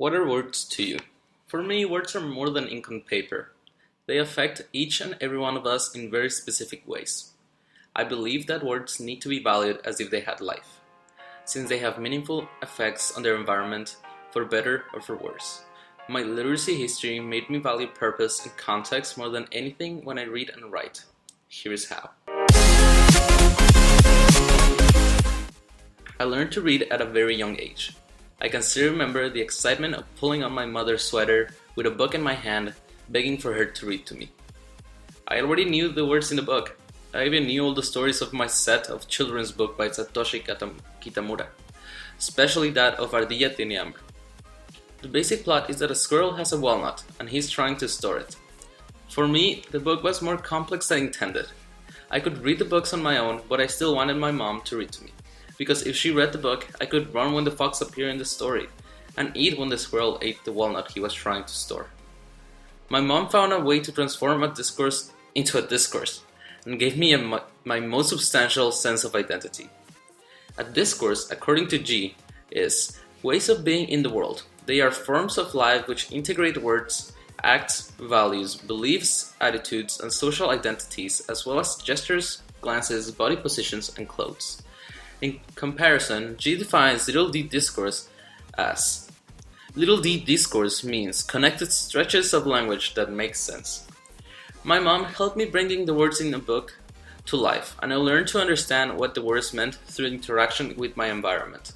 What are words to you? For me, words are more than ink on paper. They affect each and every one of us in very specific ways. I believe that words need to be valued as if they had life, since they have meaningful effects on their environment, for better or for worse. My literacy history made me value purpose and context more than anything when I read and write. Here is how. I learned to read at a very young age. I can still remember the excitement of pulling on my mother's sweater with a book in my hand, begging for her to read to me. I already knew the words in the book. I even knew all the stories of my set of children's book by Satoshi Kitamura, especially that of Ardilla Tiene Hambre. The basic plot is that a squirrel has a walnut and he's trying to store it. For me, the book was more complex than intended. I could read the books on my own, but I still wanted my mom to read to me. Because if she read the book, I could run when the fox appeared in the story, and eat when the squirrel ate the walnut he was trying to store. My mom found a way to transform a discourse into a discourse, and gave me my most substantial sense of identity. A discourse, according to G, is ways of being in the world. They are forms of life which integrate words, acts, values, beliefs, attitudes, and social identities, as well as gestures, glances, body positions, and clothes. In comparison, G defines little d discourse as little d discourse means connected stretches of language that make sense. My mom helped me bringing the words in the book to life, and I learned to understand what the words meant through interaction with my environment.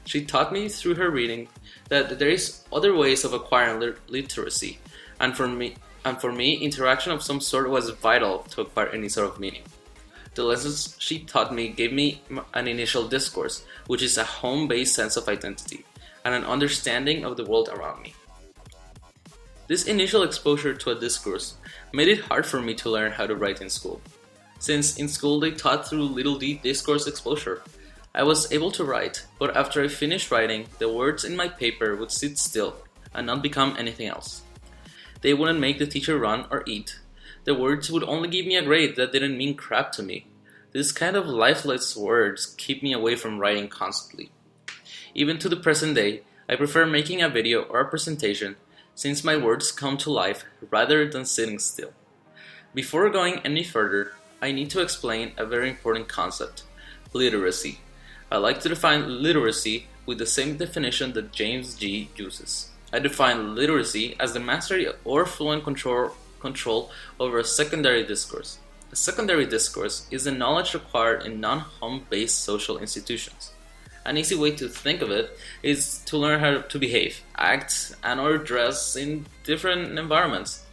She taught me through her reading that there is other ways of acquiring literacy, and for me, interaction of some sort was vital to acquire any sort of meaning. The lessons she taught me gave me an initial discourse, which is a home-based sense of identity, and an understanding of the world around me. This initial exposure to a discourse made it hard for me to learn how to write in school. Since in school they taught through little d discourse exposure, I was able to write, but after I finished writing, the words in my paper would sit still and not become anything else. They wouldn't make the teacher run or eat. The words would only give me a grade that didn't mean crap to me. This kind of lifeless words keep me away from writing constantly. Even to the present day, I prefer making a video or a presentation since my words come to life rather than sitting still. Before going any further, I need to explain a very important concept: literacy. I like to define literacy with the same definition that James G. uses. I define literacy as the mastery or fluent control over a secondary discourse. A secondary discourse is the knowledge required in non-home-based social institutions. An easy way to think of it is to learn how to behave, act, and/or dress in different environments.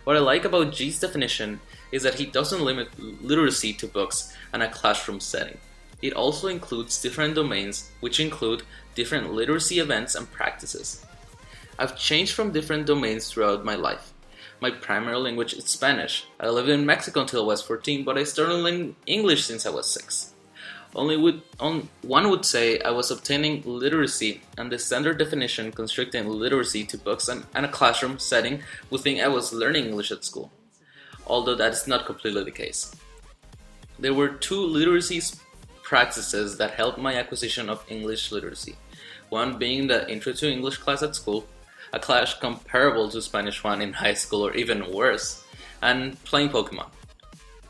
What I like about G's definition is that he doesn't limit literacy to books and a classroom setting. It also includes different domains, which include different literacy events and practices. I've changed from different domains throughout my life. My primary language is Spanish. I lived in Mexico until I was 14, but I started learning English since I was 6. One would say I was obtaining literacy, and the standard definition constricting literacy to books and a classroom setting would think I was learning English at school, although that is not completely the case. There were two literacy practices that helped my acquisition of English literacy, one being the Intro to English class at school, a class comparable to Spanish 1 in high school or even worse, and playing Pokemon.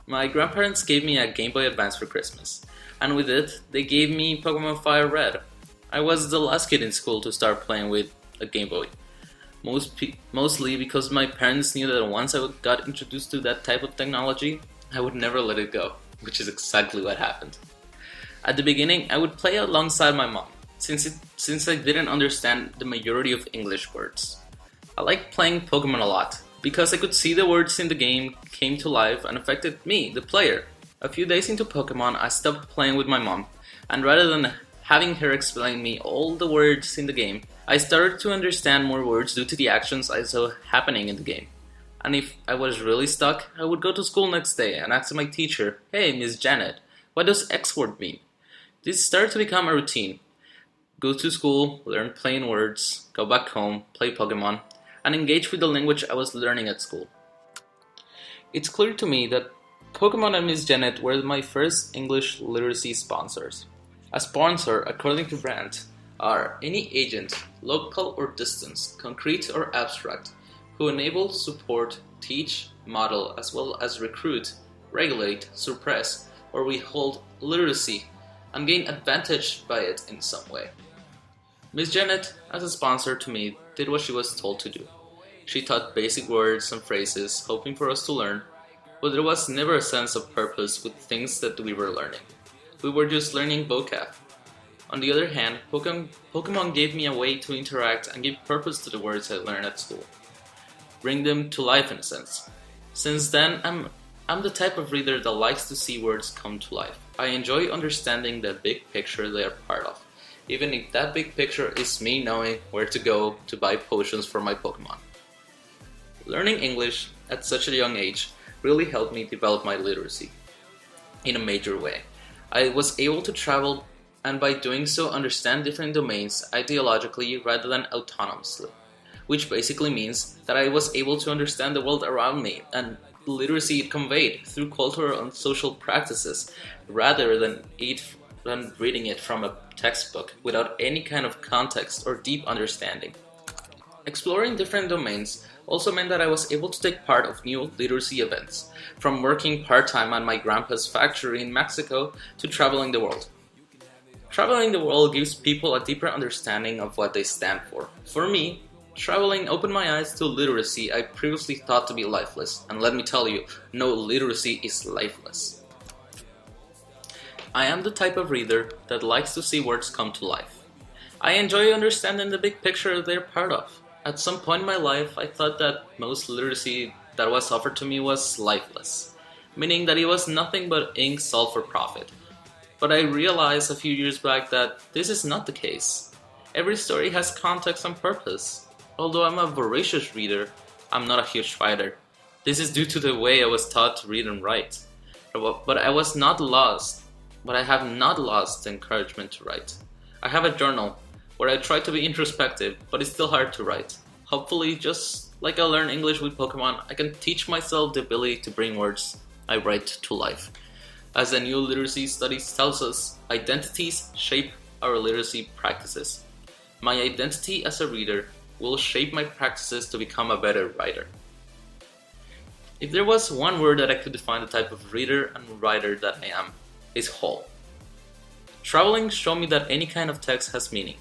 My grandparents gave me a Game Boy Advance for Christmas, and with it, they gave me Pokemon Fire Red. I was the last kid in school to start playing with a Game Boy, mostly because my parents knew that once I got introduced to that type of technology, I would never let it go, which is exactly what happened. At the beginning, I would play alongside my mom, since I didn't understand the majority of English words. I liked playing Pokemon a lot, because I could see the words in the game came to life and affected me, the player. A few days into Pokemon, I stopped playing with my mom, and rather than having her explain me all the words in the game, I started to understand more words due to the actions I saw happening in the game. And if I was really stuck, I would go to school next day and ask my teacher, "Hey, Miss Janet, what does X word mean?" This started to become a routine. Go to school, learn plain words, go back home, play Pokemon, and engage with the language I was learning at school. It's clear to me that Pokemon and Miss Janet were my first English literacy sponsors. A sponsor, according to Brandt, are any agent, local or distant, concrete or abstract, who enable, support, teach, model, as well as recruit, regulate, suppress, or withhold literacy and gain advantage by it in some way. Miss Janet, as a sponsor to me, did what she was told to do. She taught basic words and phrases, hoping for us to learn, but there was never a sense of purpose with things that we were learning. We were just learning vocab. On the other hand, Pokemon gave me a way to interact and give purpose to the words I learned at school. Bring them to life in a sense. Since then, I'm the type of reader that likes to see words come to life. I enjoy understanding the big picture they are part of, even if that big picture is me knowing where to go to buy potions for my Pokemon. Learning English at such a young age really helped me develop my literacy in a major way. I was able to travel and by doing so understand different domains ideologically rather than autonomously, which basically means that I was able to understand the world around me and the literacy it conveyed through cultural and social practices rather than reading it from a textbook without any kind of context or deep understanding. Exploring different domains also meant that I was able to take part of new literacy events, from working part-time at my grandpa's factory in Mexico to traveling the world. Traveling the world gives people a deeper understanding of what they stand for. For me, traveling opened my eyes to literacy I previously thought to be lifeless, and let me tell you, no literacy is lifeless. I am the type of reader that likes to see words come to life. I enjoy understanding the big picture they're part of. At some point in my life, I thought that most literacy that was offered to me was lifeless, meaning that it was nothing but ink sold for profit. But I realized a few years back that this is not the case. Every story has context and purpose. Although I'm a voracious reader, I'm not a huge writer. This is due to the way I was taught to read and write. But I was not lost. But I have not lost the encouragement to write. I have a journal where I try to be introspective, but it's still hard to write. Hopefully, just like I learned English with Pokemon, I can teach myself the ability to bring words I write to life. As the new literacy studies tells us, identities shape our literacy practices. My identity as a reader will shape my practices to become a better writer. If there was one word that I could define the type of reader and writer that I am, it's whole. Traveling showed me that any kind of text has meaning.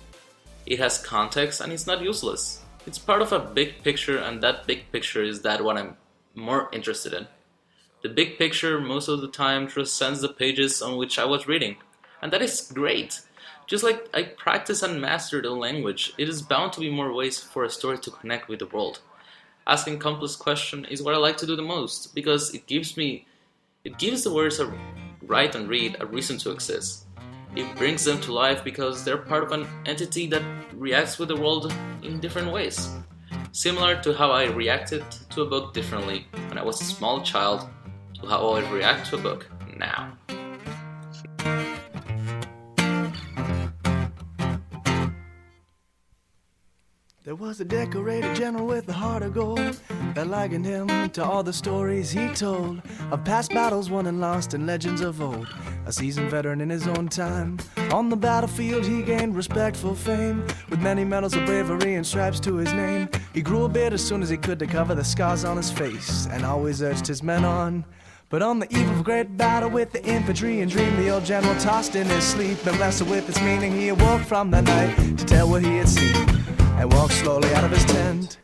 It has context and it's not useless. It's part of a big picture, and that big picture is what I'm more interested in. The big picture most of the time transcends the pages on which I was reading, and that is great. Just like I practice and master the language, it is bound to be more ways for a story to connect with the world. Asking complex questions is what I like to do the most, because it gives the words I write and read a reason to exist. It brings them to life because they're part of an entity that reacts with the world in different ways. Similar to how I reacted to a book differently when I was a small child to how I react to a book now. There was a decorated general with a heart of gold that likened him to all the stories he told of past battles won and lost and legends of old. A seasoned veteran in his own time. On the battlefield he gained respectful fame, with many medals of bravery and stripes to his name. He grew a beard as soon as he could to cover the scars on his face, and always urged his men on. But on the eve of a great battle with the infantry and dream, the old general tossed in his sleep and wrestled with its meaning. He awoke from the night to tell what he had seen, and walked slowly out of his tent.